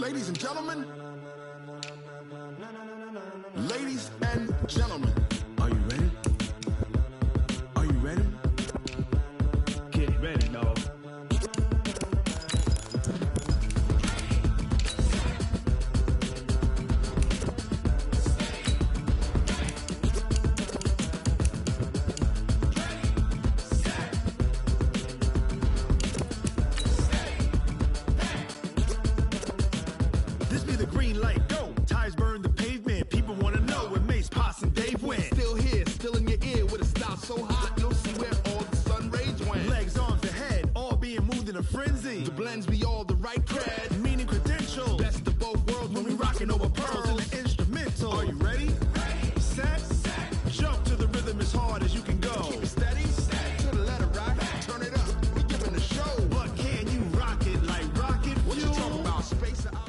Ladies and gentlemen. Ladies and gentlemen. Are you ready? Are you ready? Get ready, dog. This be the green light, go. Tires burn the pavement. People wanna know where Mace, Potts, and Dave went. Still here, still in your ear with a style so hot, you'll see where all the sun rays went. Legs, arms, the head, all being moved in a frenzy. The blends be all the right cred, meaning credentials. Best of both worlds when we rockin' over pearls in the instrumental. Are you ready? Set, jump to the rhythm as hard as you can go. Keep it steady, to the letter right, turn it up, we giving a show. But can you rock it like rocket fuel? What you talking about, space or out?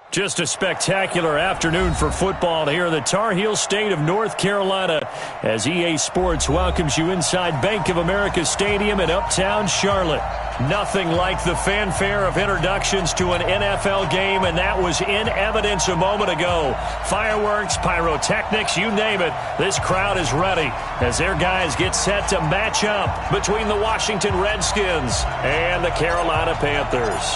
Just a spectacular afternoon for football here in the Tar Heel state of North Carolina as EA Sports welcomes you inside Bank of America Stadium in uptown Charlotte. Nothing like the fanfare of introductions to an NFL game, and that was in evidence a moment ago. Fireworks, pyrotechnics, you name it. This crowd is ready as their guys get set to match up between the Washington Redskins and the Carolina Panthers.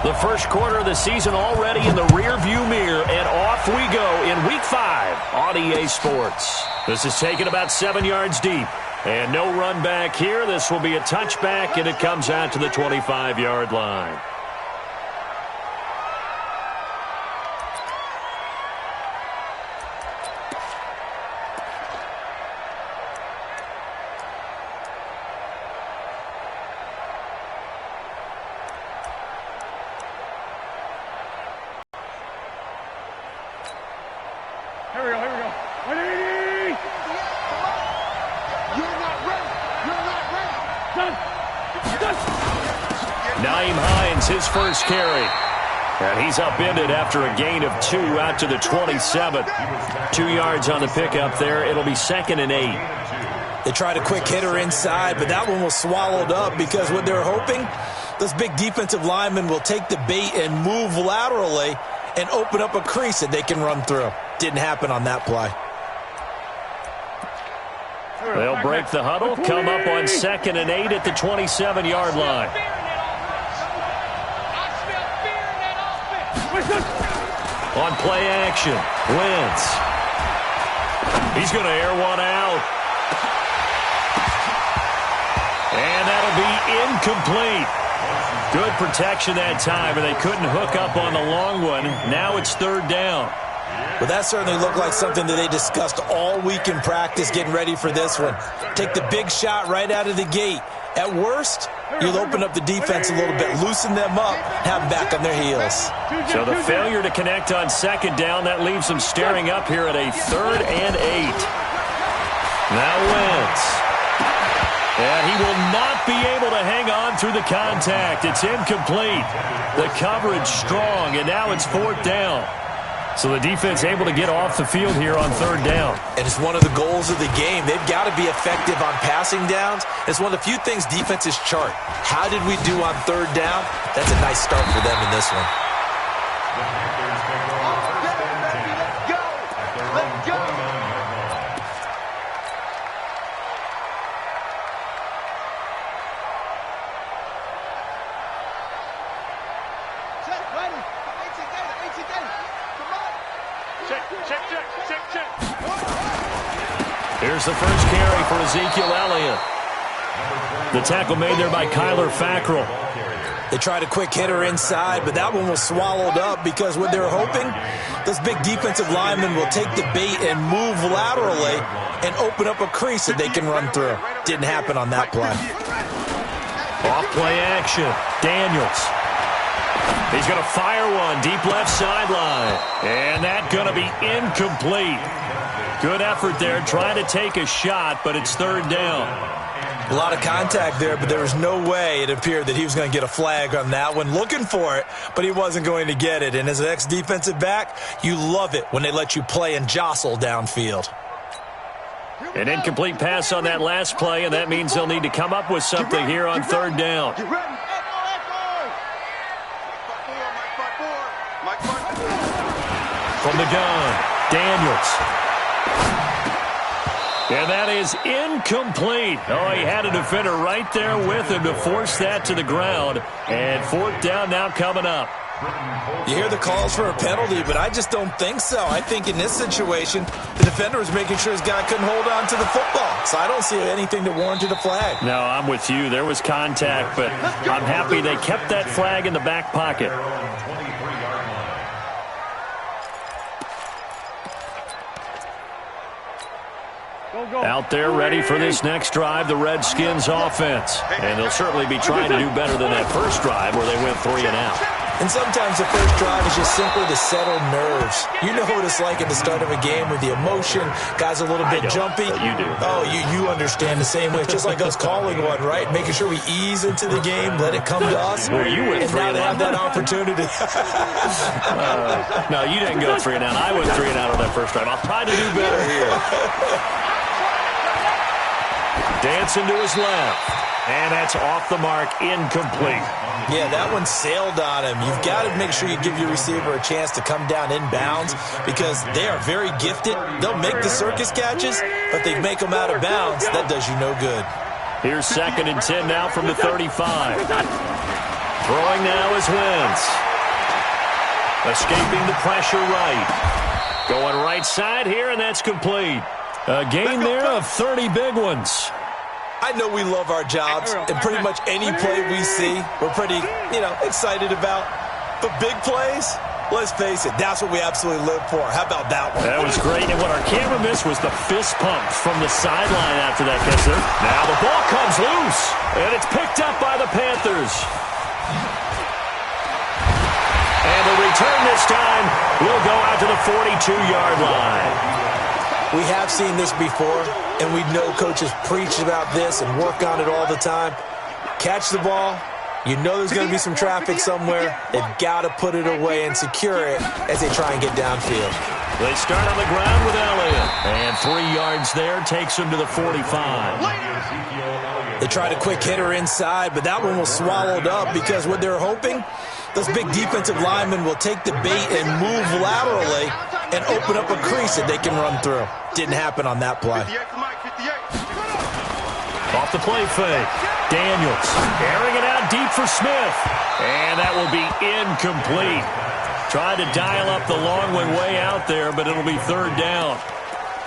The first quarter of the season already in the rearview mirror, and off we go in Week 5 on EA Sports. This is taken about 7 yards deep, and no run back here. This will be a touchback, and it comes out to the 25-yard line. Here we go. Ready? You're not ready. Done. Naeem Hines, his first carry. And he's upended after a gain of 2 out to the 27. 2 yards on the pickup there. It'll be 2nd and 8. They tried a quick hitter inside, but that one was swallowed up because what they're hoping, those big defensive linemen will take the bait and move laterally and open up a crease that they can run through. Didn't happen on that play. They'll break the huddle, come up on 2nd and 8 at the 27-yard line. On play action, Wentz. He's going to air one out. And that'll be incomplete. Good protection that time, and they couldn't hook up on the long one. Now it's 3rd down. But that certainly looked like something that they discussed all week in practice getting ready for this one. Take the big shot right out of the gate. At worst, you'll open up the defense a little bit, loosen them up, have them back on their heels. So the failure to connect on 2nd down, that leaves them staring up here at a 3rd and 8. Now Wentz. And he will not be able to hang on through the contact. It's incomplete. The coverage strong, and now it's 4th down. So the defense able to get off the field here on 3rd down. And it's one of the goals of the game. They've got to be effective on passing downs. It's one of the few things defenses chart. How did we do on 3rd down? That's a nice start for them in this one. Let's go. Check. Here's the first carry for Ezekiel Elliott. The tackle made there by Kyler Fackrell. They tried a quick hitter inside, but that one was swallowed up because what they're hoping, those big defensive linemen will take the bait and move laterally and open up a crease that they can run through. Didn't happen on that play. Off play action. Daniels. He's going to fire one deep left sideline. And that's going to be incomplete. Good effort there trying to take a shot, but it's 3rd down. A lot of contact there, but there was no way it appeared that he was going to get a flag on that one. Looking for it, but he wasn't going to get it. And as an ex-defensive back, you love it when they let you play and jostle downfield. An incomplete pass on that last play, and that means they'll need to come up with something here on 3rd down. from the gun. Daniels. And that is incomplete. Oh, he had a defender right there with him to force that to the ground. And fourth down now coming up. You hear the calls for a penalty, but I just don't think so. I think in this situation, the defender was making sure his guy couldn't hold on to the football. So I don't see anything that warranted a flag. No, I'm with you. There was contact, but I'm happy they kept that flag in the back pocket. Out there ready for this next drive, the Redskins offense. And they'll certainly be trying to do better than that first drive where they went 3 and out. And sometimes the first drive is just simply to settle nerves. You know what it's like at the start of a game with the emotion. Guys a little bit jumpy. You do. Oh, you understand the same way. It's just like us calling one, right? Making sure we ease into the game, let it come to us. Well, you went and 3 now and they out. have that opportunity. No, you didn't go 3 and out. I went 3 and out on that first drive. I'll try to do better here. Dancing to his left. And that's off the mark, incomplete. Yeah, that one sailed on him. You've got to make sure you give your receiver a chance to come down inbounds because they are very gifted. They'll make the circus catches, but they make them out of bounds. That does you no good. Here's 2nd and 10 now from the 35. Throwing now is Wentz. Escaping the pressure right. Going right side here, and that's complete. A gain there of 30 big ones. I know we love our jobs, and pretty much any play we see, we're pretty, excited about. But big plays, let's face it, that's what we absolutely live for. How about that one? That was great, and what our camera missed was the fist pump from the sideline after that catch there. Now the ball comes loose, and it's picked up by the Panthers. And the return this time will go out to the 42-yard line. We have seen this before, and we know coaches preach about this and work on it all the time. Catch the ball. You know there's going to be some traffic somewhere. They've got to put it away and secure it as they try and get downfield. They start on the ground with Elliott. And 3 yards there takes him to the 45. They tried a quick hitter inside, but that one was swallowed up because what they're hoping, those big defensive linemen will take the bait and move laterally and open up a crease that they can run through. Didn't happen on that play. Off the play fake. Daniels airing it out deep for Smith. And that will be incomplete. Tried to dial up the long one way out there, but it'll be 3rd down.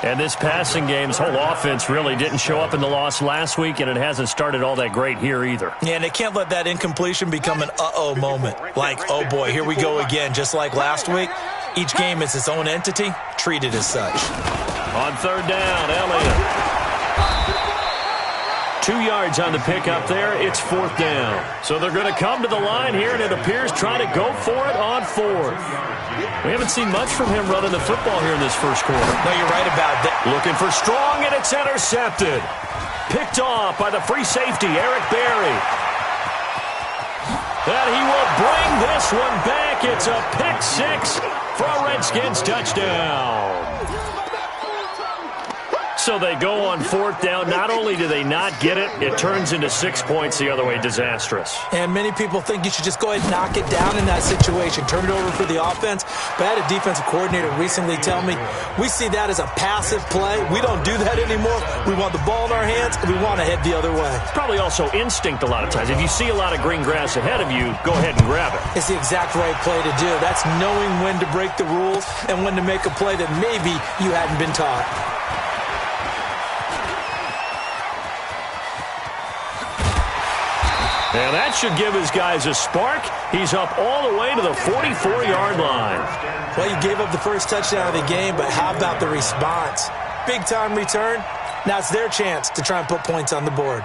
And this passing game's whole offense really didn't show up in the loss last week, and it hasn't started all that great here either. Yeah, and they can't let that incompletion become an uh-oh moment. Like, oh boy, here we go again, just like last week. Each game is its own entity, treated as such. On 3rd down, Elliott. 2 yards on the pickup there. It's 4th down. So they're going to come to the line here, and it appears trying to go for it on 4th. We haven't seen much from him running the football here in this first quarter. No, you're right about that. Looking for Strong, and it's intercepted. Picked off by the free safety, Eric Berry. And he will bring this one back. It's a pick 6 for a Redskins touchdown. So they go on 4th down. Not only do they not get it, it turns into 6 points the other way. Disastrous. And many people think you should just go ahead and knock it down in that situation. Turn it over for the offense. But I had a defensive coordinator recently tell me, we see that as a passive play. We don't do that anymore. We want the ball in our hands, and we want to head the other way. It's probably also instinct a lot of times. If you see a lot of green grass ahead of you, go ahead and grab it. It's the exact right play to do. That's knowing when to break the rules and when to make a play that maybe you hadn't been taught. And that should give his guys a spark. He's up all the way to the 44-yard line. Well, you gave up the first touchdown of the game, but how about the response? Big-time return. Now it's their chance to try and put points on the board.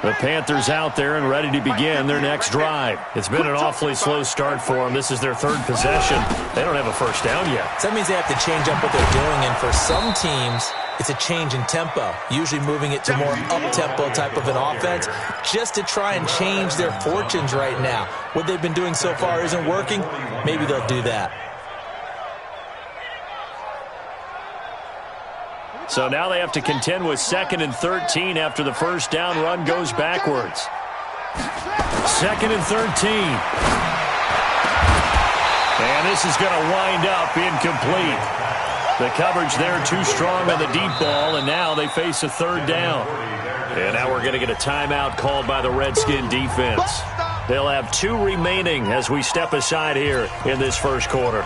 The Panthers out there and ready to begin their next drive. It's been an awfully slow start for them. This is their 3rd possession. They don't have a first down yet. So that means they have to change up what they're doing, and for some teams, it's a change in tempo, usually moving it to more up-tempo type of an offense just to try and change their fortunes right now. What they've been doing so far isn't working. Maybe they'll do that. So now they have to contend with 2nd and 13 after the first down run goes backwards. 2nd and 13. And this is going to wind up incomplete. The coverage there too strong on the deep ball, and now they face a third down. And now we're going to get a timeout called by the Redskin defense. They'll have 2 remaining as we step aside here in this first quarter.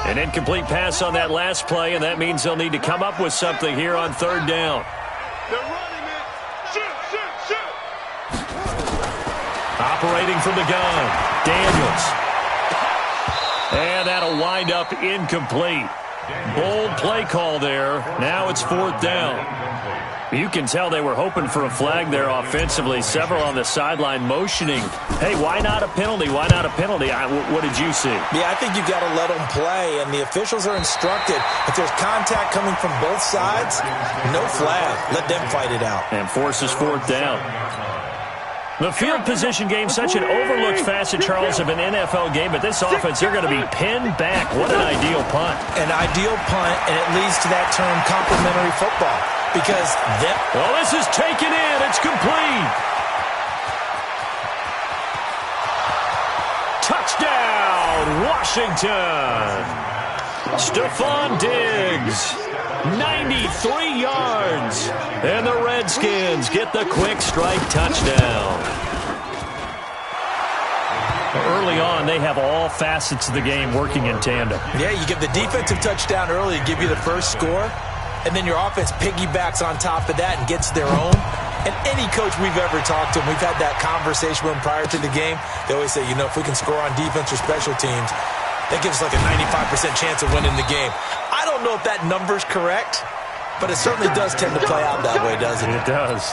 An incomplete pass on that last play, and that means they'll need to come up with something here on third down. They're running it. Shoot. Operating from the gun, Daniels. And that'll wind up incomplete. Bold play call there. Now it's fourth down. You can tell they were hoping for a flag there offensively. Several on the sideline motioning. Hey, why not a penalty? Why not a penalty? What did you see? Yeah, I think you've got to let them play, and the officials are instructed. If there's contact coming from both sides, no flag. Let them fight it out. And forces fourth down. The field position game, such an overlooked facet, Charles, of an NFL game. But this offense, they're going to be pinned back. What an ideal punt. An ideal punt, and it leads to that term complementary football. Because well, this is taken in. It's complete. Touchdown, Washington. Stephon Diggs, 93 yards. And the Redskins get the quick strike touchdown. Early on, they have all facets of the game working in tandem. Yeah, you give the defensive touchdown early to give you the first score, and then your offense piggybacks on top of that and gets their own. And any coach we've ever talked to, and we've had that conversation with them prior to the game, they always say, if we can score on defense or special teams, that gives us like a 95% chance of winning the game. I don't know if that number's correct, but it certainly does tend to play out that way, doesn't it? It does.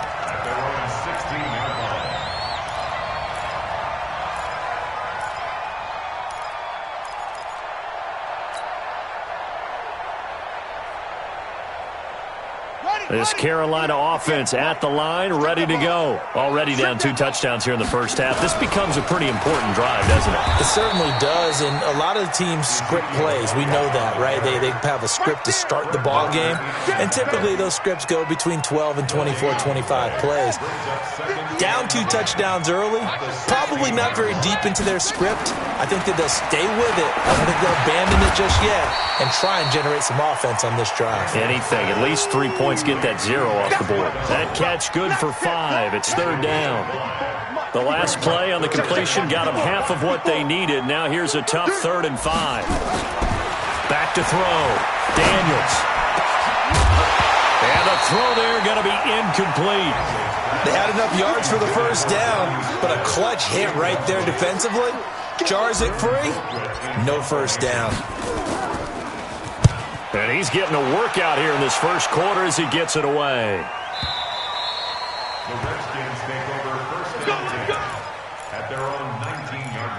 This Carolina offense at the line, ready to go. Already down 2 touchdowns here in the first half. This becomes a pretty important drive, doesn't it? It certainly does, and a lot of the teams script plays. We know that, right? They have a script to start the ball game, and typically those scripts go between 12 and 24, 25 plays. Down 2 touchdowns early, probably not very deep into their script. I think that they'll stay with it. I don't think they'll abandon it just yet and try and generate some offense on this drive. Anything, at least 3 points, get that 0 off the board. That catch good for 5. It's third down. The last play on the completion got them half of what they needed. Now here's a tough 3rd and 5. Back to throw. Daniels. And the throw there going to be incomplete. They had enough yards for the first down, but a clutch hit right there defensively. Jars it free. No first down. And he's getting a workout here in this first quarter as he gets it away. The Redskins take over first and 10 at their own 19-yard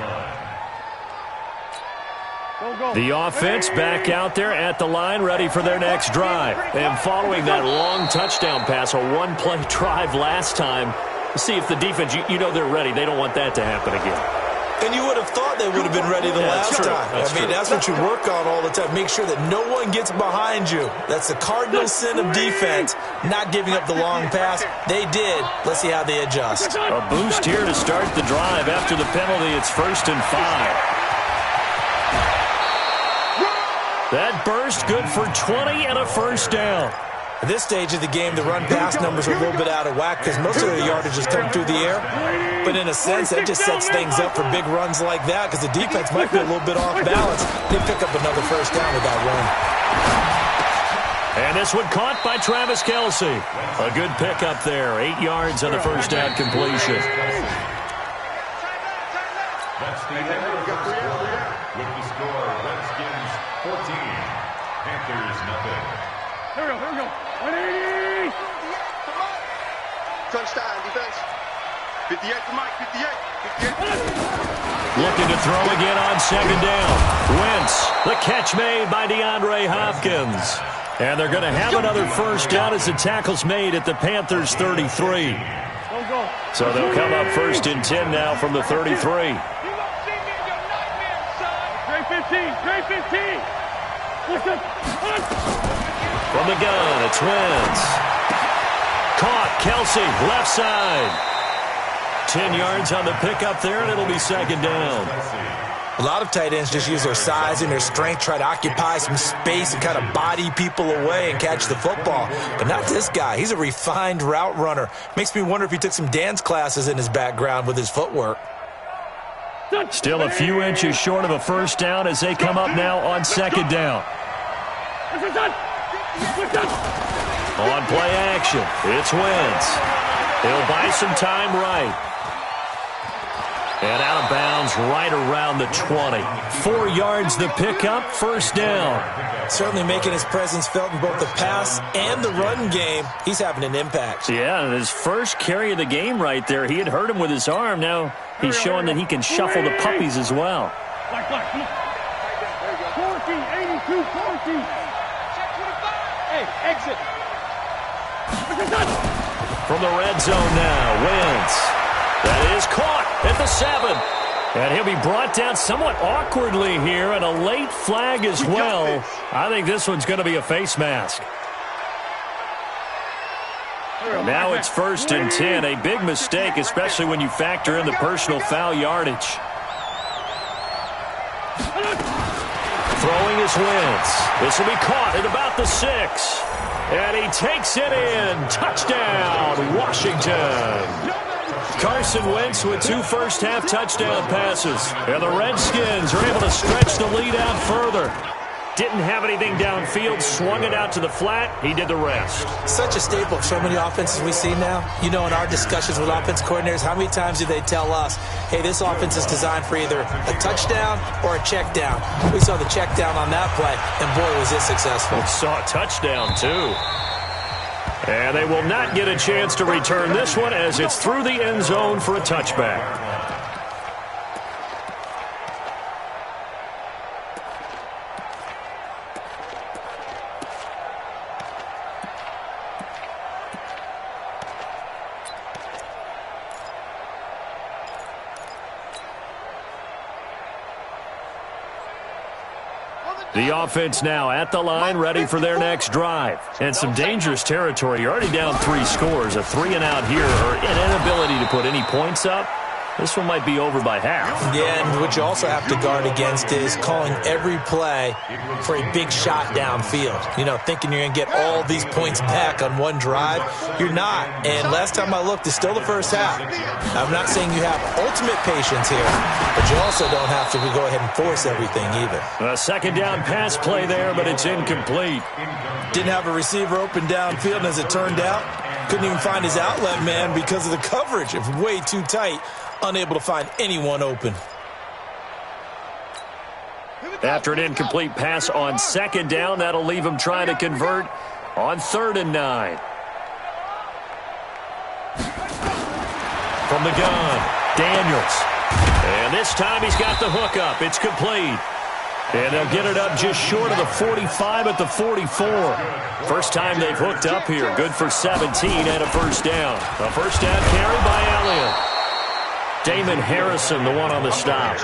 line. The offense back out there at the line, ready for their next drive. And following that long touchdown pass, a 1-play drive last time, see if the defense, you know they're ready. They don't want that to happen again. And you would have thought they would have been ready the last time. That's what you work on all the time. Make sure that no one gets behind you. That's the cardinal sin of defense, not giving up the long pass. They did. Let's see how they adjust. A boost here to start the drive. After the penalty, it's 1st and 5. That burst good for 20 and a first down. At this stage of the game, the run-pass numbers are a little bit out of whack because most of their yardage has come through the air. But in a sense, that just sets things up for big runs like that because the defense might be a little bit off balance. They pick up another first down with that run. And this one caught by Travis Kelce. A good pickup there. 8 yards on the first down completion. That's the end of the first quarter with the score Redskins 14, Panthers nothing. Here we go. 180! Touchdown, defense. 58 to Mike, 58. Looking to throw again on 2nd down. Wentz, the catch made by DeAndre Hopkins. And they're going to have another first down as the tackle's made at the Panthers' 33. So they'll come up 1st and 10 now from the 33. Trey 15. Listen. From the gun, it's Wentz. caught. Kelsey, left side. 10 yards on the pickup there, and it'll be second down. A lot of tight ends just use their size and their strength, try to occupy some space and kind of body people away and catch the football. But not this guy. He's a refined route runner. Makes me wonder if he took some dance classes in his background with his footwork. Still a few inches short of a first down as they come up now on second down. On play action, it's Wentz. He'll buy some time right. And out of bounds right around the 20. 4 yards the pickup, first down. Certainly making his presence felt in both the pass and the run game. He's having an impact. Yeah, his first carry of the game right there. He had hurt him with his arm. Now he's showing that he can shuffle the puppies as well. Black, come on. 14, 82, 14. Hey, exit. From the red zone now, Wentz. That is caught at the 7. And he'll be brought down somewhat awkwardly here, and a late flag as well. I think this one's going to be a face mask. Now it's 1st and 10. A big mistake, especially when you factor in the personal foul yardage. Throwing is Wentz. This will be caught at about the 6. And he takes it in. Touchdown, Washington. Carson Wentz with 2 first-half touchdown passes. And the Redskins are able to stretch the lead out further. Didn't have anything downfield, swung it out to the flat. He did the rest. Such a staple of so many offenses we see now. You know, in our discussions with offense coordinators, how many times do they tell us, hey, this offense is designed for either a touchdown or a check down. We saw the check down on that play, and boy, was it successful. We saw a touchdown, too. And they will not get a chance to return this one as it's through the end zone for a touchback. The offense now at the line, ready for their next drive. And some dangerous territory. You're already down 3 scores. A 3-and-out here, or an inability to put any points up. This one might be over by half. Yeah, and what you also have to guard against is calling every play for a big shot downfield. You know, thinking you're going to get all these points back on one drive. You're not. And last time I looked, it's still the first half. I'm not saying you have ultimate patience here, but you also don't have to go ahead and force everything either. A second down pass play there, but it's incomplete. Didn't have a receiver open downfield, and as it turned out, couldn't even find his outlet man because of the coverage. It was way too tight. Unable to find anyone open. After an incomplete pass on second down, that'll leave him trying to convert on 3rd and 9. From the gun, Daniels. And this time he's got the hook up. It's complete. And they'll get it up just short of the 45 at the 44. First time they've hooked up here. Good for 17 and a first down. A first down carry by Elliott. Damon Harrison, the one on the stop.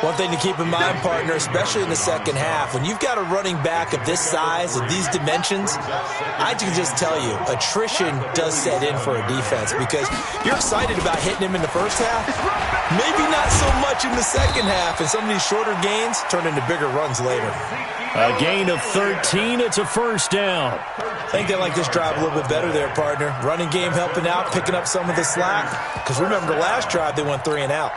One thing to keep in mind, partner, especially in the second half, when you've got a running back of this size and these dimensions, I can just tell you, attrition does set in for a defense because you're excited about hitting him in the first half. Maybe not so much in the second half, and some of these shorter gains turn into bigger runs later. A gain of 13, it's a first down. I think they like this drive a little bit better there, partner. Running game helping out, picking up some of the slack. Because remember, the last drive they went 3 and out.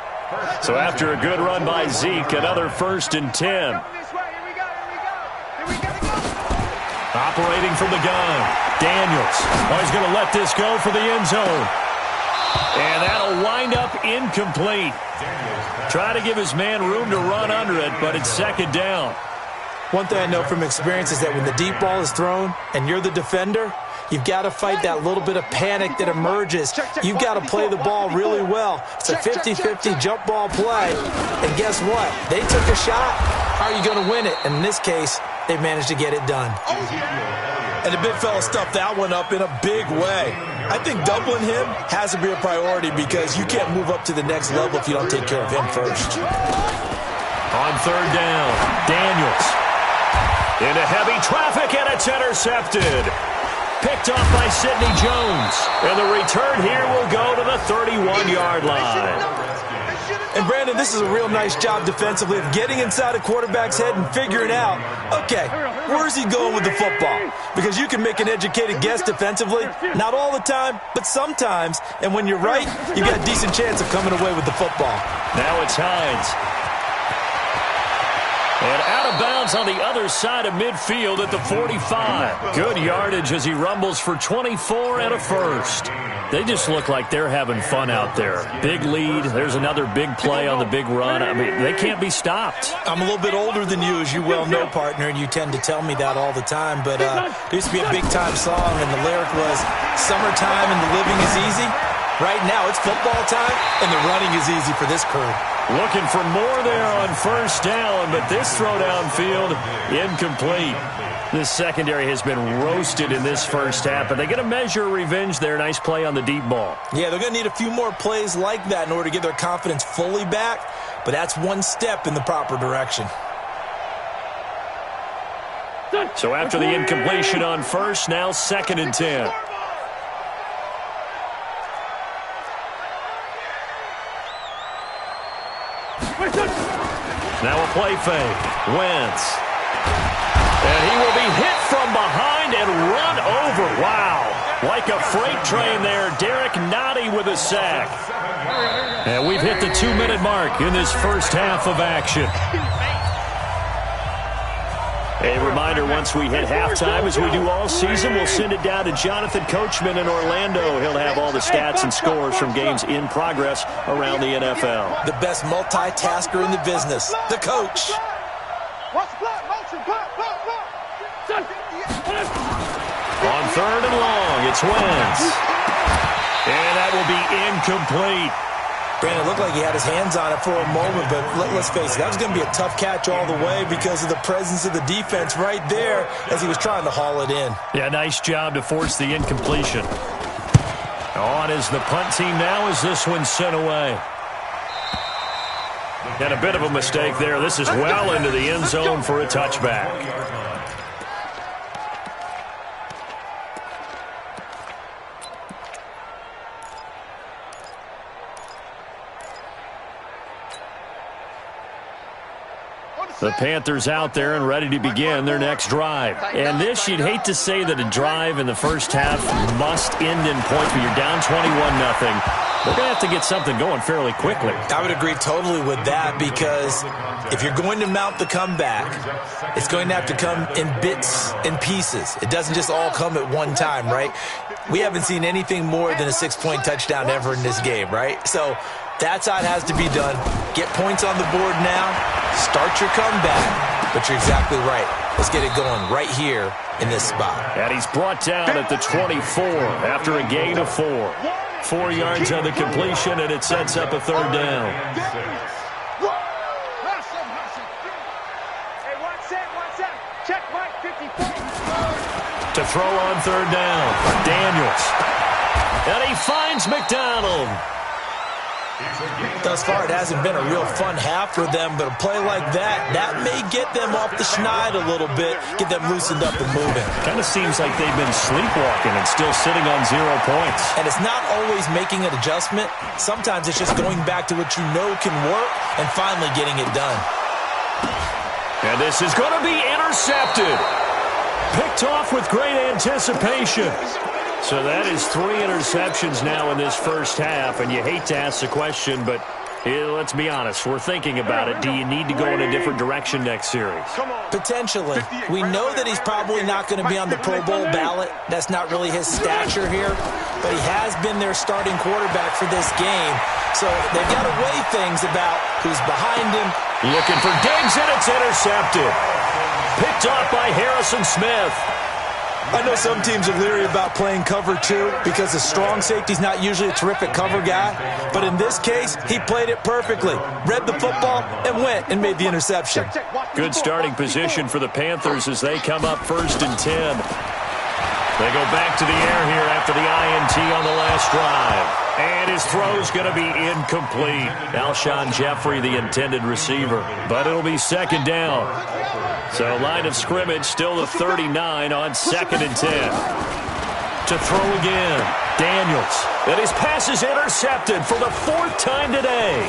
So after a good run by Zeke, another 1st and 10. Operating from the gun, Daniels. Oh, he's going to let this go for the end zone. And that'll wind up incomplete. Try to give his man room to run under it, but it's second down. One thing I know from experience is that when the deep ball is thrown and you're the defender, you've got to fight that little bit of panic that emerges. You've got to play the ball really well. It's a 50-50 jump ball play. And guess what? They took a shot. How are you going to win it? And in this case, they managed to get it done. And the big fella stuffed that one up in a big way. I think doubling him has to be a priority because you can't move up to the next level if you don't take care of him first. On 3rd down, Daniels. Into heavy traffic, and it's intercepted. Pick picked off by Sidney Jones. And the return here will go to the 31-yard line. And, Brandon, this is a real nice job defensively of getting inside a quarterback's head and figuring out, okay, where's he going with the football? Because you can make an educated guess defensively, not all the time, but sometimes. And when you're right, you got a decent chance of coming away with the football. Now it's Hines. And out of bounds on the other side of midfield at the 45. Good yardage as he rumbles for 24 and a first. They just look like they're having fun out there. Big lead. There's another big play on the big run. I mean, they can't be stopped. I'm a little bit older than you, as you well know, partner, and you tend to tell me that all the time. But there used to be a big-time song, and the lyric was, "Summertime and the living is easy." Right now, it's football time, and the running is easy for this crew. Looking for more there on first down, but this throw downfield, incomplete. This secondary has been roasted in this first half, but they get a measure of revenge there. Nice play on the deep ball. Yeah, they're going to need a few more plays like that in order to get their confidence fully back, but that's one step in the proper direction. So after the incompletion on first, now 2nd and 10. Now a play fake. Wentz. And he will be hit from behind and run over. Wow. Like a freight train there. Derek Nottie with a sack. And we've hit the 2-minute mark in this first half of action. A reminder, once we hit halftime, as we do all season, we'll send it down to Jonathan Coachman in Orlando. He'll have all the stats and scores from games in progress around the NFL. The best multitasker in the business, the coach. On 3rd and long, it's Wentz. And that will be incomplete. Brandon, it looked like he had his hands on it for a moment, but let's face it, that was going to be a tough catch all the way because of the presence of the defense right there as he was trying to haul it in. Yeah, nice job to force the incompletion. On is the punt team now as this one's sent away. And a bit of a mistake there. This is well into the end zone for a touchback. The Panthers out there and ready to begin their next drive. And this, you'd hate to say that a drive in the first half must end in points, but you're down 21-0. They're going to have to get something going fairly quickly. I would agree totally with that because if you're going to mount the comeback, it's going to have to come in bits and pieces. It doesn't just all come at one time, right? We haven't seen anything more than a 6-point touchdown ever in this game, right? So that's how it has to be done. Get points on the board now. Start your comeback. But you're exactly right. Let's get it going right here in this spot. And he's brought down at the 24 after a gain of 4. 4 yards on the completion, and it sets up a 3rd down. To throw on 3rd down, Daniels. And he finds McDonald. Thus far, it hasn't been a real fun half for them, but a play like that may get them off the schneid a little bit, get them loosened up and moving. Kind of seems like they've been sleepwalking and still sitting on 0 points. And it's not always making an adjustment. Sometimes it's just going back to what you know can work and finally getting it done. And this is going to be intercepted. Picked off with great anticipation. So that is 3 interceptions now in this first half, and you hate to ask the question, but let's be honest. We're thinking about it. Do you need to go in a different direction next series? Potentially. We know that he's probably not going to be on the Pro Bowl ballot. That's not really his stature here, but he has been their starting quarterback for this game. So they've got to weigh things about who's behind him. Looking for Diggs, and it's intercepted. Picked off by Harrison Smith. I know some teams are leery about playing cover 2 because the strong safety's not usually a terrific cover guy. But in this case, he played it perfectly. Read the football and went and made the interception. Good starting position for the Panthers as they come up 1st and 10. They go back to the air here after the INT on the last drive. And his throw's going to be incomplete. Alshon Jeffrey, the intended receiver. But it'll be 2nd down. So line of scrimmage still the 39 on 2nd and 10. to throw again. Daniels. And his pass is intercepted for the 4th time today.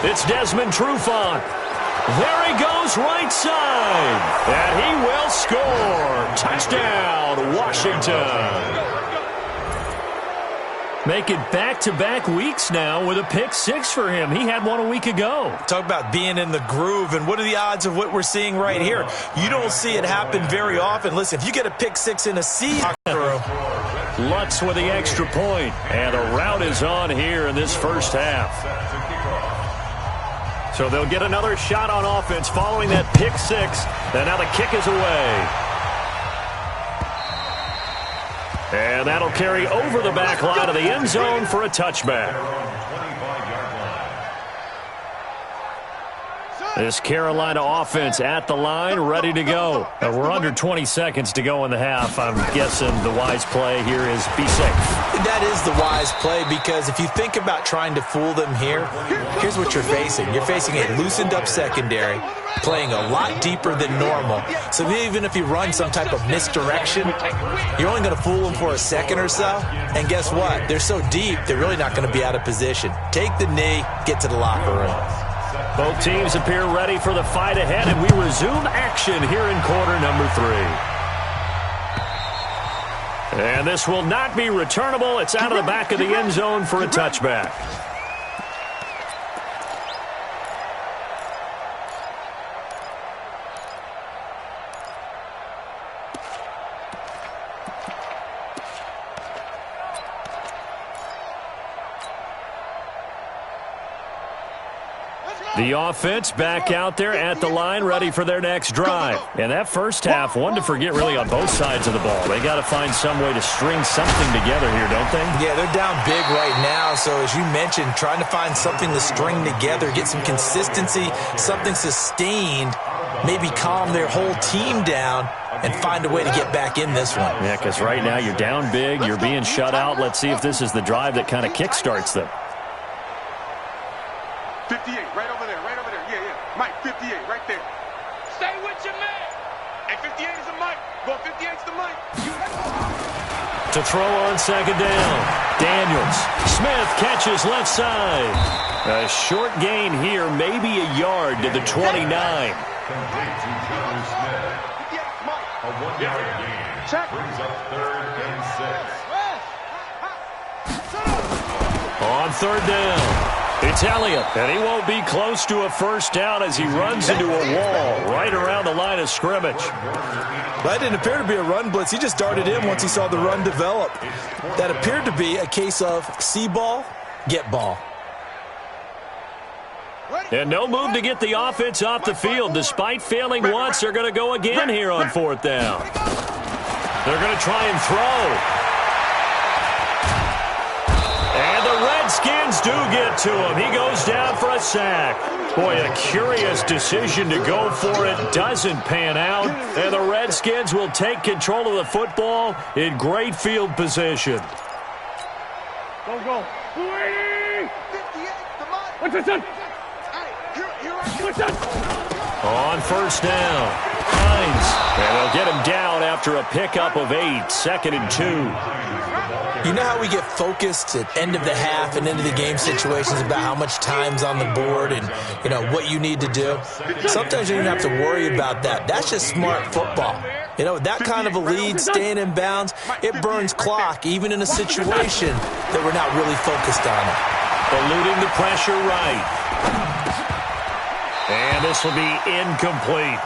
It's Desmond Trufant. There he goes right side. And he will score. Touchdown, Washington. Make it back-to-back weeks now with a pick 6 for him. He had one a week ago. Talk about being in the groove, and what are the odds of what we're seeing right here? You don't see it happen very often. Listen, if you get a pick 6 in a season, Lutz with the extra point, and a rout is on here in this first half. So they'll get another shot on offense following that pick 6, and now the kick is away. And that'll carry over the back line of the end zone for a touchback. This Carolina offense at the line, ready to go. We're under 20 seconds to go in the half. I'm guessing the wise play here is be safe. That is the wise play, because if you think about trying to fool them here, here's what you're facing. You're facing a loosened-up secondary, playing a lot deeper than normal. So even if you run some type of misdirection, you're only going to fool them for a second or so. And guess what? They're so deep, they're really not going to be out of position. Take the knee, get to the locker room. Both teams appear ready for the fight ahead, and we resume action here in quarter number 3. And this will not be returnable. It's out of the back of the end zone for a touchback. The offense back out there at the line, ready for their next drive. And that first half, one to forget really on both sides of the ball. They got to find some way to string something together here, don't they? Yeah, they're down big right now. So as you mentioned, trying to find something to string together, get some consistency, something sustained, maybe calm their whole team down and find a way to get back in this one. Yeah, because right now you're down big, you're being shut out. Let's see if this is the drive that kind of kickstarts them. 58, right over there, yeah. Mike, 58, right there. Stay with your man. And 58 is the Mike. Go 58's the Mike. To throw on second down. Daniels. Smith catches left side. A short gain here, maybe a yard to the 29. Complete to John Smith. 58's Mike. A 1-yard gain. Check. Brings up 3rd and 6. On third down. It's Elliott, and he won't be close to a first down as he runs into a wall right around the line of scrimmage. That didn't appear to be a run blitz. He just darted in once he saw the run develop. That appeared to be a case of see ball, get ball. And no move to get the offense off the field. Despite failing once, they're going to go again here on 4th down. They're going to try and throw. And the Redskins do get to him. He goes down for a sack. Boy, a curious decision to go for it. Doesn't pan out. And the Redskins will take control of the football in great field position. Go. 58, the Mike. What's this son? What's that? On first down, Hines. And they'll get him down after a pickup of 8, 2nd and 2. You know how we get focused at end of the half and into the game situations about how much time's on the board and, you know, what you need to do? Sometimes you don't have to worry about that. That's just smart football. You know, that kind of a lead, staying in bounds, it burns clock, even in a situation that we're not really focused on it. Eluding the pressure right. And this will be incomplete.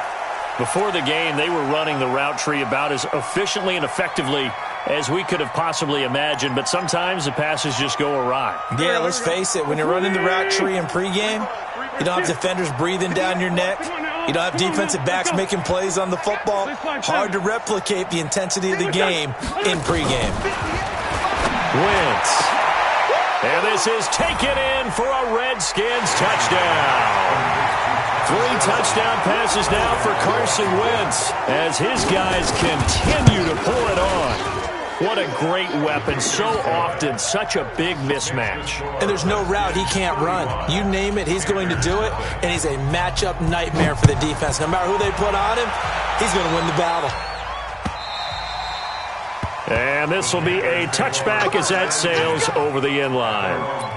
Before the game, they were running the route tree about as efficiently and effectively as we could have possibly imagined, but sometimes the passes just go awry. Yeah, let's face it, when you're running the route tree in pregame, you don't have defenders breathing down your neck. You don't have defensive backs making plays on the football. Hard to replicate the intensity of the game in pregame. Wentz. And this is taken in for a Redskins touchdown. 3 touchdown passes now for Carson Wentz as his guys continue to pull it on. What a great weapon. So often, such a big mismatch. And there's no route he can't run. You name it, he's going to do it, and he's a matchup nightmare for the defense. No matter who they put on him, he's going to win the battle. And this will be a touchback as that sails over the end line.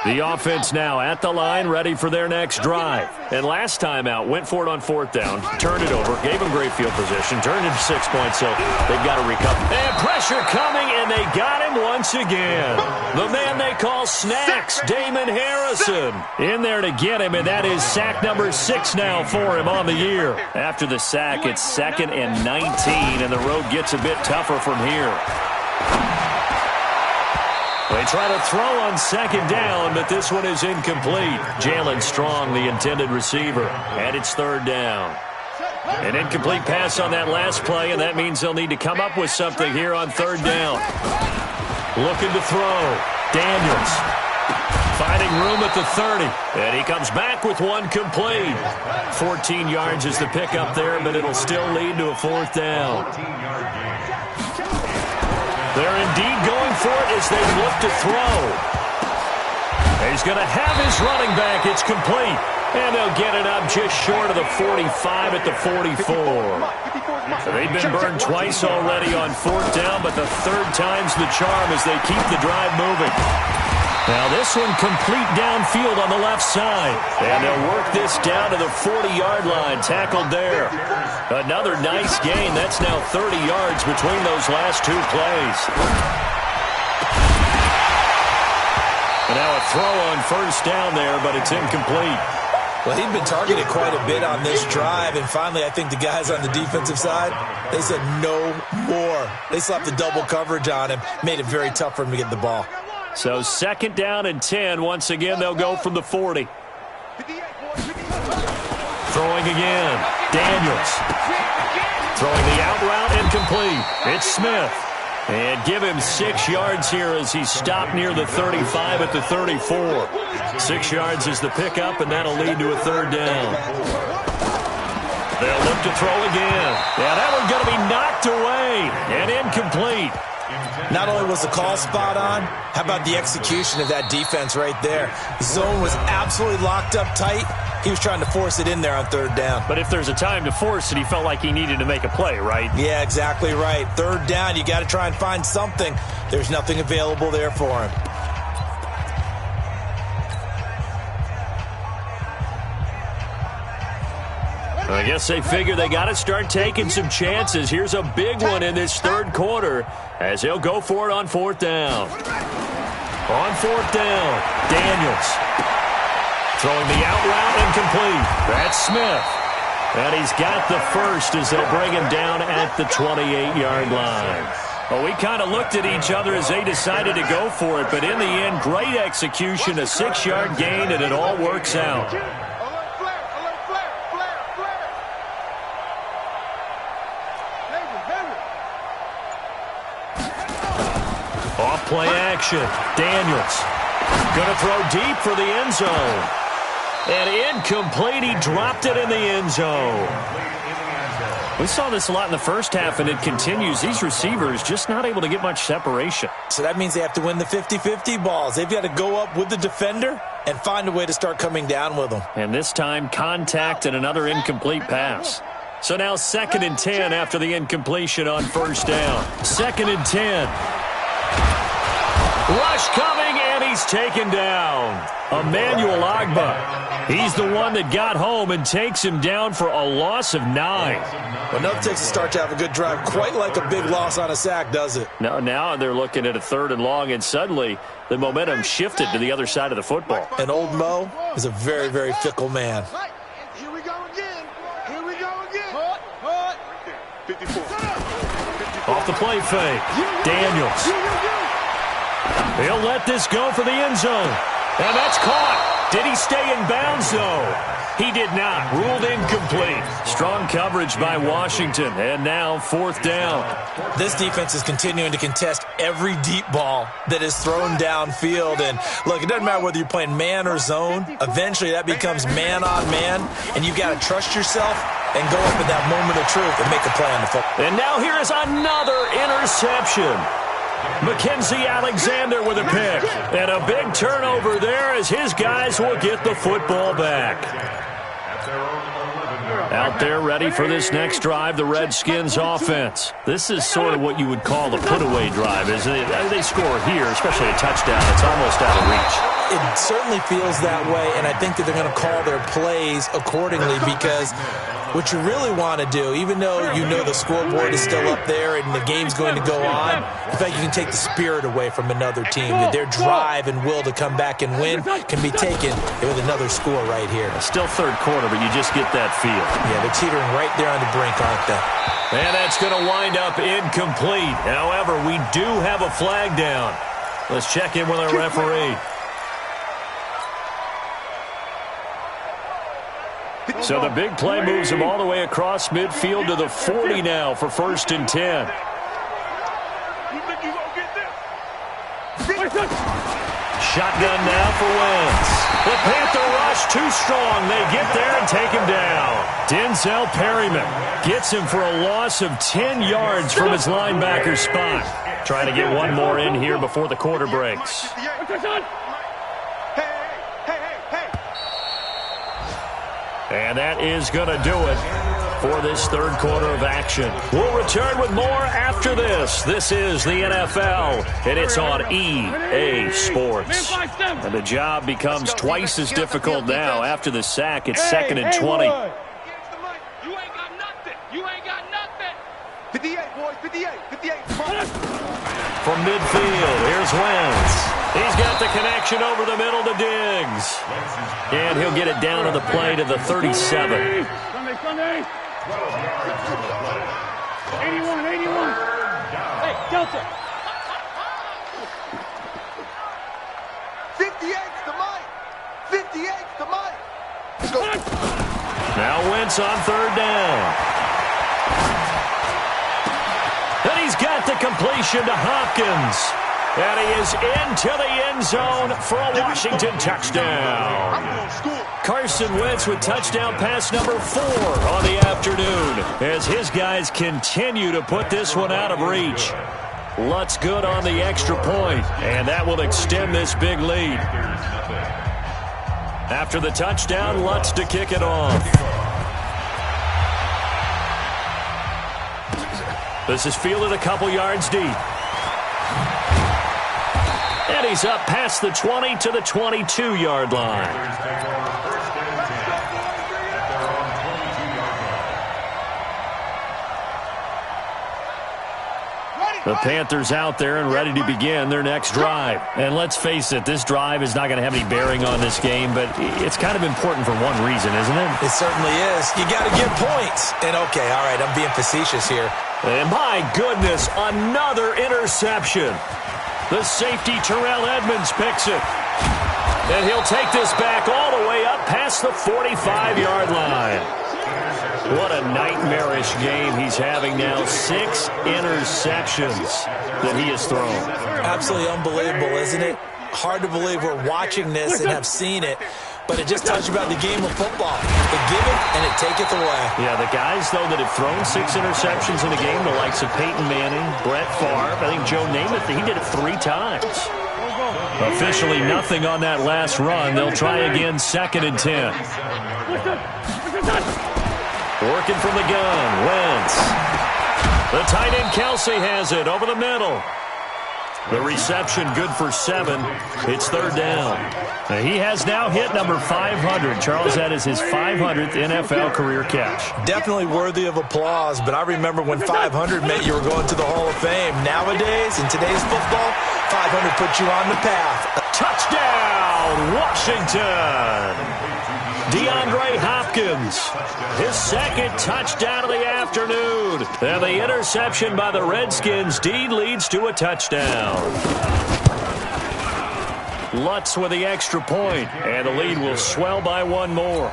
The offense now at the line, ready for their next drive. And last time out, went for it on fourth down, turned it over, gave them great field position, turned it to 6 points, so they've got to recover. And pressure coming, and they got him once again. The man they call Snacks, Damon Harrison, in there to get him, and that is sack number 6 now for him on the year. After the sack, it's 2nd and 19, and the road gets a bit tougher from here. They try to throw on 2nd down, but this one is incomplete. Jalen Strong, the intended receiver, and it's 3rd down. An incomplete pass on that last play, and that means they'll need to come up with something here on 3rd down. Looking to throw. Daniels finding room at the 30, and he comes back with one complete. 14 yards is the pickup there, but it'll still lead to a 4th down. They're indeed going for it as they look to throw. He's going to have his running back. It's complete. And they'll get it up just short of the 45 at the 44. They've been burned twice already on 4th down, but the 3rd time's the charm as they keep the drive moving. Now this one complete downfield on the left side. And they'll work this down to the 40-yard line, tackled there. Another nice gain. That's now 30 yards between those last 2 plays. And now a throw on 1st down there, but it's incomplete. Well, he'd been targeted quite a bit on this drive, and finally I think the guys on the defensive side, they said no more. They slapped the double coverage on him, made it very tough for him to get the ball. So 2nd down and 10. Once again, they'll go from the 40. Throwing again. Daniels. Throwing the out route incomplete. It's Smith. And give him 6 yards here as he's stopped near the 35 at the 34. 6 yards is the pickup, and that'll lead to a 3rd down. They'll look to throw again. Yeah, that one's going to be knocked away and incomplete. Not only was the call spot on, how about the execution of that defense right there? The zone was absolutely locked up tight. He was trying to force it in there on 3rd down. But if there's a time to force it, he felt like he needed to make a play, right? Yeah, exactly right. 3rd down, you got to try and find something. There's nothing available there for him. I guess they figure they got to start taking some chances. Here's a big one in this 3rd quarter as he'll go for it on 4th down. On 4th down, Daniels. Throwing the out route incomplete. That's Smith. And he's got the first as they'll bring him down at the 28-yard line. Well, we kind of looked at each other as they decided to go for it, but in the end, great execution, a 6-yard gain, and it all works out. Off play action. Daniels going to throw deep for the end zone. And incomplete. He dropped it in the end zone. We saw this a lot in the first half, and it continues. These receivers just not able to get much separation. So that means they have to win the 50-50 balls. They've got to go up with the defender and find a way to start coming down with them. And this time, contact and another incomplete pass. So now 2nd and 10 after the incompletion on 1st down. 2nd and 10. Rush coming, and he's taken down. Emmanuel Agba. He's the one that got home and takes him down for a loss of 9. Well, enough takes a start to have a good drive. Quite like a big loss on a sack, does it? Now they're looking at a 3rd and long, and suddenly the momentum shifted to the other side of the football. And old Mo is a very, very fickle man. Here we go again. Here we go again. 54. Off the play fake. Daniels. He'll let this go for the end zone. And that's caught. Did he stay in bounds, though? He did not. Ruled incomplete. Strong coverage by Washington. And now 4th down. This defense is continuing to contest every deep ball that is thrown downfield. And, look, it doesn't matter whether you're playing man or zone. Eventually, that becomes man on man. And you've got to trust yourself and go up at that moment of truth and make a play on the football. And now here is another interception. Mackenzie Alexander with a pick. And a big turnover there as his guys will get the football back. At their own Out there ready for this next drive, the Redskins offense. This is sort of what you would call the put-away drive, isn't it? They score here, especially a touchdown. It's almost out of reach. It certainly feels that way, and I think that they're going to call their plays accordingly because what you really want to do, even though you know the scoreboard is still up there and the game's going to go on, in fact, you can take the spirit away from another team. That their drive and will to come back and win can be taken with another score right here. Still third quarter, but you just get that feel. Yeah, they're teetering right there on the brink, aren't they? And that's going to wind up incomplete. However, we do have a flag down. Let's check in with our referee. So the big play moves him all the way across midfield to the 40 now for 1st and 10. Shotgun now for Wentz. The Panther rush too strong. They get there and take him down. Denzel Perryman gets him for a loss of 10 yards from his linebacker spot. Trying to get one more in here before the quarter breaks. And that is going to do it for this third quarter of action. We'll return with more after this. This is the NFL, and it's on EA Sports. And the job becomes twice as difficult now. After the sack, it's 2nd and 20. You ain't got nothing. You ain't got nothing. 58, boys, 58, 58. From midfield, here's Wentz. He's got the connection over the middle to Diggs. And he'll get it down to the play to the 37. Sunday. 81, 81. Hey, Delta. 58's the mic. 58's the mic. Let's go. Now Wentz on 3rd down. And he's got the completion to Hopkins. And he is into the end zone for a Washington touchdown. Carson Wentz with touchdown pass number 4 on the afternoon as his guys continue to put this one out of reach. Lutz good on the extra point, and that will extend this big lead. After the touchdown, Lutz to kick it off. This is fielded a couple yards deep. And he's up past the 20 to the 22-yard line. The Panthers out there and ready to begin their next drive. And let's face it, this drive is not going to have any bearing on this game, but it's kind of important for one reason, isn't it? It certainly is. You got to get points. And okay, all right, I'm being facetious here. And my goodness, another interception. The safety, Terrell Edmonds, picks it. And he'll take this back all the way up past the 45-yard line. What a nightmarish game he's having now. 6 interceptions that he has thrown. Absolutely unbelievable, isn't it? Hard to believe we're watching this and have seen it. But it just tells you about the game of football. It giveth and it taketh away. Yeah, the guys, though, that have thrown 6 interceptions in a game, the likes of Peyton Manning, Brett Favre, I think Joe Namath, he did it 3 times. Officially nothing on that last run. They'll try again, 2nd and 10. Working from the gun, Wentz. The tight end Kelsey has it over the middle. The reception good for 7. It's 3rd down. He has now hit number 500. Charles, that is his 500th NFL career catch. Definitely worthy of applause, but I remember when 500 meant you were going to the Hall of Fame. Nowadays, in today's football, 500 puts you on the path. Touchdown, Washington! DeAndre Hopkins, his 2nd touchdown of the afternoon. And the interception by the Redskins indeed leads to a touchdown. Lutz with the extra point, and the lead will swell by 1 more.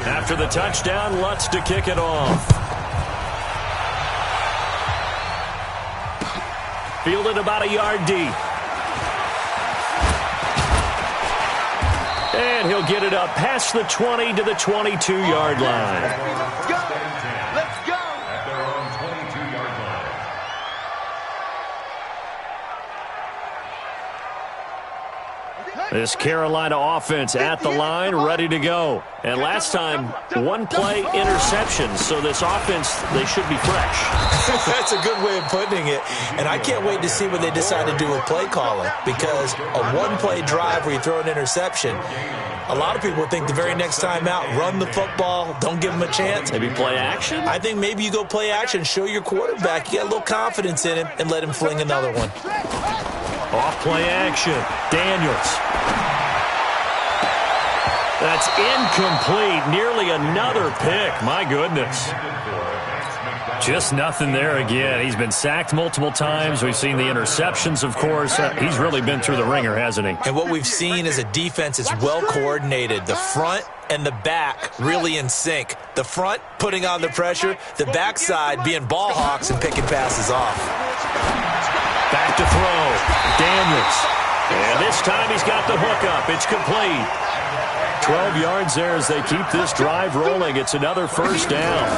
After the touchdown, Lutz to kick it off. Fielded about a yard deep. And he'll get it up past the 20 to the 22-yard line. Let's go. Let's go. At their own 22-yard line. This Carolina offense at the line, ready to go. And last time, one-play interceptions. So this offense, they should be fresh. That's a good way of putting it. And I can't wait to see what they decide to do with play calling, because a one-play drive where you throw an interception, a lot of people think the very next time out, run the football, don't give them a chance. Maybe play action? I think maybe you go play action, show your quarterback you got a little confidence in him, and let him fling another one. Off play action. Daniels. That's incomplete. Nearly another pick. My goodness. Just nothing there again. He's been sacked multiple times. We've seen the interceptions, of course. He's really been through the ringer, hasn't he? And what we've seen is a defense that's well coordinated. The front and the back really in sync. The front putting on the pressure, the backside being ball hawks and picking passes off. Back to throw. Daniels. And this time he's got the hook up. It's complete. 12 yards there as they keep this drive rolling. It's another first down.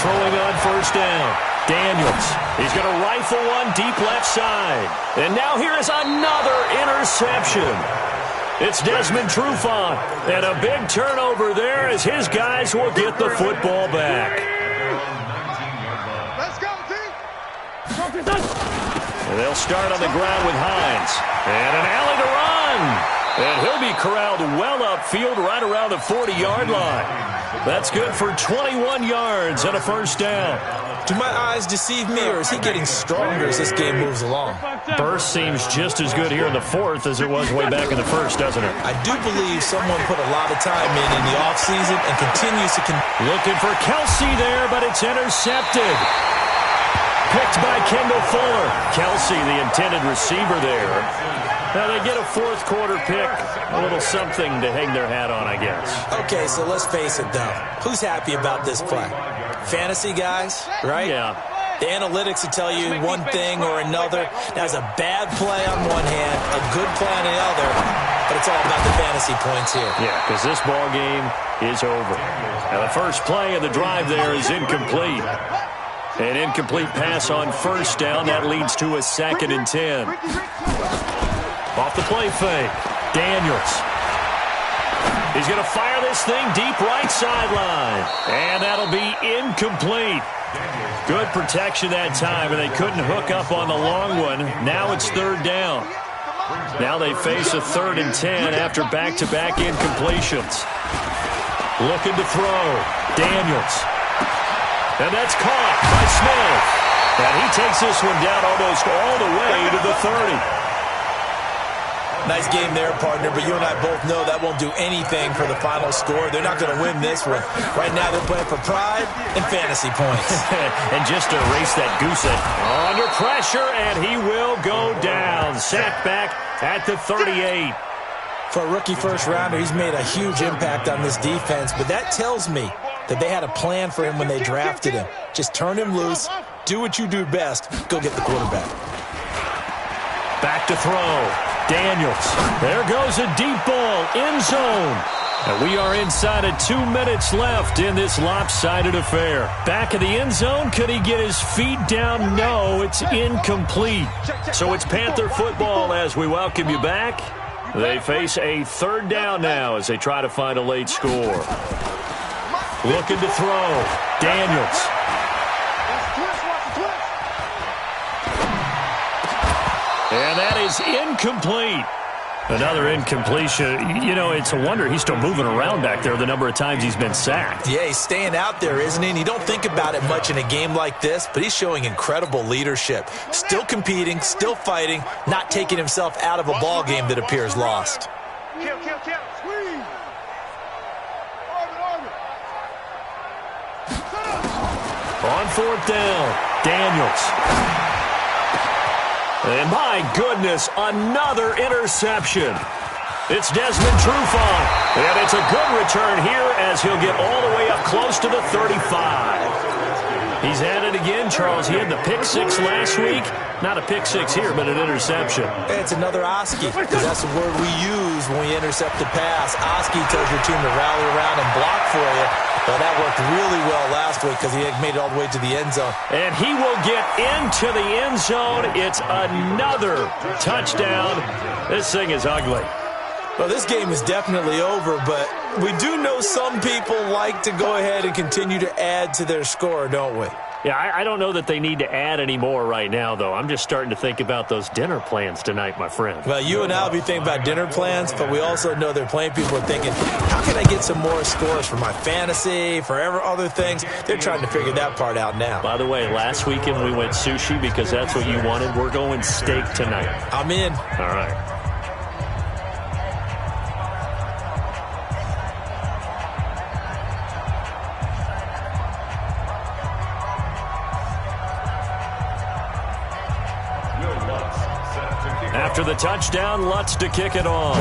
Throwing on first down. Daniels. He's going to rifle one deep left side. And now here is another interception. It's Desmond Trufant. And a big turnover there as his guys will get the football back. Let's go, team. And they'll start on the ground with Hines. And an alley to run. And he'll be corralled well upfield right around the 40-yard line. That's good for 21 yards and a first down. Do my eyes deceive me, or is he getting stronger as this game moves along? Burst seems just as good here in the fourth as it was way back in the first, doesn't it? I do believe someone put a lot of time in the offseason and continues to... Looking for Kelsey there, but it's intercepted. Picked by Kendall Fuller. Kelsey, the intended receiver there. Now they get a fourth quarter pick, a little something to hang their hat on, I guess. Okay, so let's face it, though. Who's happy about this play? Fantasy guys, right? Yeah. The analytics will tell you one thing or another. That's a bad play on one hand, a good play on the other, but it's all about the fantasy points here. Yeah, because this ball game is over. Now the first play of the drive there is incomplete. An incomplete pass on first down. That leads to a 2nd and 10. Off the play fake. Daniels. He's going to fire this thing deep right sideline. And that'll be incomplete. Good protection that time, and they couldn't hook up on the long one. Now it's third down. Now they face a 3rd and 10 after back-to-back incompletions. Looking to throw. Daniels. And that's caught by Smith. And he takes this one down almost all the way to the 30. Nice game there, partner, but you and I both know that won't do anything for the final score. They're not going to win this one. Right now they're playing for pride and fantasy points. And just to erase that goose egg. Under pressure, and he will go down. Sacked back at the 38. For a rookie first-rounder, he's made a huge impact on this defense, but that tells me that they had a plan for him when they drafted him. Just turn him loose, do what you do best, go get the quarterback. Back to throw. Daniels. There goes a deep ball. End zone. And we are inside of 2 minutes left in this lopsided affair. Back of the end zone. Could he get his feet down? No, it's incomplete. So it's Panther football as we welcome you back. They face a 3rd down now as they try to find a late score. Looking to throw. Daniels. And that is incomplete. Another incompletion. You know, it's a wonder he's still moving around back there the number of times he's been sacked. Yeah, he's staying out there, isn't he? And you don't think about it much in a game like this, but he's showing incredible leadership. Still competing, still fighting, not taking himself out of a ball game that appears lost. Kill. Squeeze. On 4th down, Daniels. And my goodness, another interception. It's Desmond Trufant. And it's a good return here as he'll get all the way up close to the 35. He's had it again, Charles. He had the pick six last week. Not a pick six here, but an interception. It's another Oski, because that's the word we use when we intercept a pass. Oski tells your team to rally around and block for you. Well, that worked really well last week because he made it all the way to the end zone. And he will get into the end zone. It's another touchdown. This thing is ugly. Well, this game is definitely over, but we do know some people like to go ahead and continue to add to their score, don't we? Yeah, I don't know that they need to add any more right now, though. I'm just starting to think about those dinner plans tonight, my friend. Well, you and I will be thinking about dinner plans, but we also know they're playing people are thinking, how can I get some more scores for my fantasy, for other things? They're trying to figure that part out now. By the way, last weekend we went sushi because that's what you wanted. We're going steak tonight. I'm in. All right. After the touchdown, Lutz to kick it off.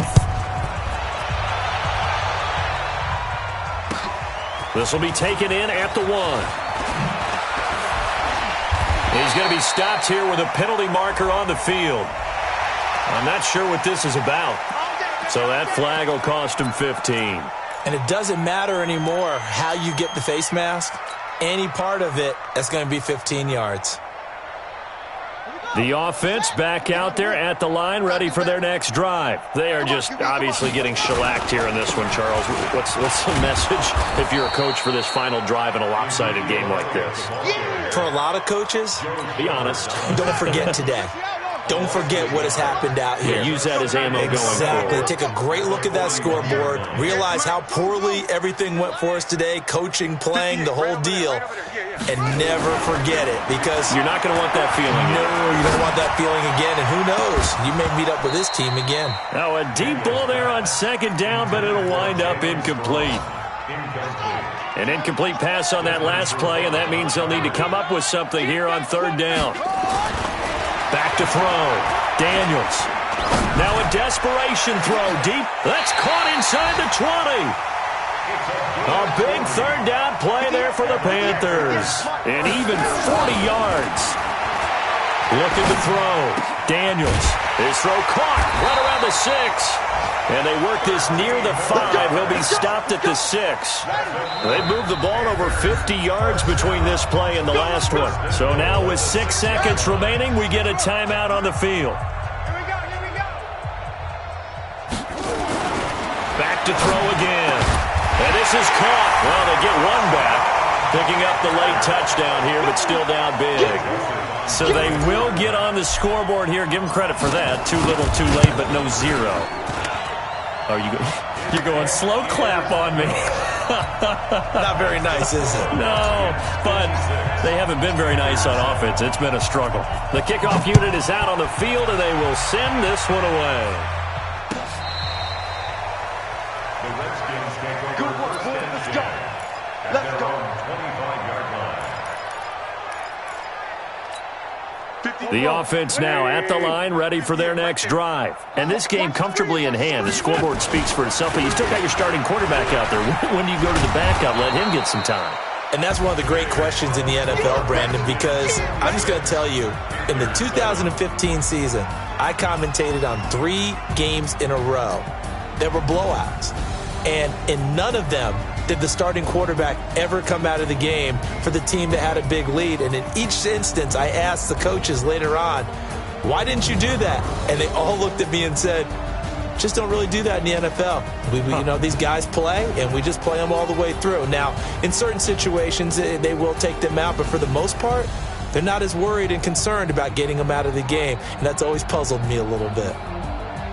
This will be taken in at the 1. He's going to be stopped here with a penalty marker on the field. I'm not sure what this is about. So that flag will cost him 15. And it doesn't matter anymore how you get the face mask. Any part of it, that's going to be 15 yards. The offense back out there at the line, ready for their next drive. They are just obviously getting shellacked here in this one, Charles. What's the message if you're a coach for this final drive in a lopsided game like this? For a lot of coaches, be honest. Don't forget today. Don't forget what has happened out here. Yeah, use that as ammo going forward. Exactly. Take a great look at that scoreboard. Realize how poorly everything went for us today. Coaching, playing, the whole deal. And never forget it, because you're not going to want that feeling. No, you don't want that feeling again. And who knows? You may meet up with this team again. Now a deep ball there on second down, but it'll wind up incomplete. An incomplete pass on that last play, and that means they'll need to come up with something here on third down. Back to throw. Daniels. Now a desperation throw deep. That's caught inside the 20. A big third down play there for the Panthers. And even 40 yards. Looking to throw. Daniels. His throw caught right around the 6. And they work this near the 5. He'll be stopped at the 6. They moved the ball over 50 yards between this play and the last one. So now with 6 seconds remaining, we get a timeout on the field. Back to throw again. And this is caught. Well, they get one back. Picking up the late touchdown here, but still down big. So they will get on the scoreboard here. Give them credit for that. Too little, too late, but no 0. Oh, you're going slow clap on me. Not very nice, is it? No, but they haven't been very nice on offense. It's been a struggle. The kickoff unit is out on the field, and they will send this one away. Good work, boys. Let's go. Let's go. The offense now at the line, ready for their next drive. And this game comfortably in hand. The scoreboard speaks for itself, but you still got your starting quarterback out there. When do you go to the backup? Let him get some time. And that's one of the great questions in the NFL, Brandon, because I'm just going to tell you, in the 2015 season, I commentated on 3 games in a row. There were blowouts. And in none of them did the starting quarterback ever come out of the game for the team that had a big lead. And in each instance, I asked the coaches later on, why didn't you do that? And they all looked at me and said, just don't really do that in the NFL. You know, these guys play, and we just play them all the way through. Now, in certain situations, they will take them out, but for the most part, they're not as worried and concerned about getting them out of the game. And that's always puzzled me a little bit.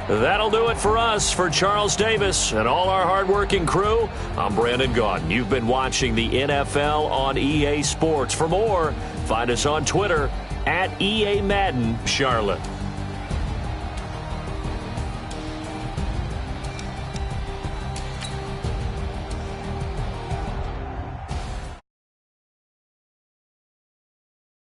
That'll do it for us. For Charles Davis and all our hardworking crew, I'm Brandon Gaudin. You've been watching the NFL on EA Sports. For more, find us on Twitter @EA Madden Charlotte.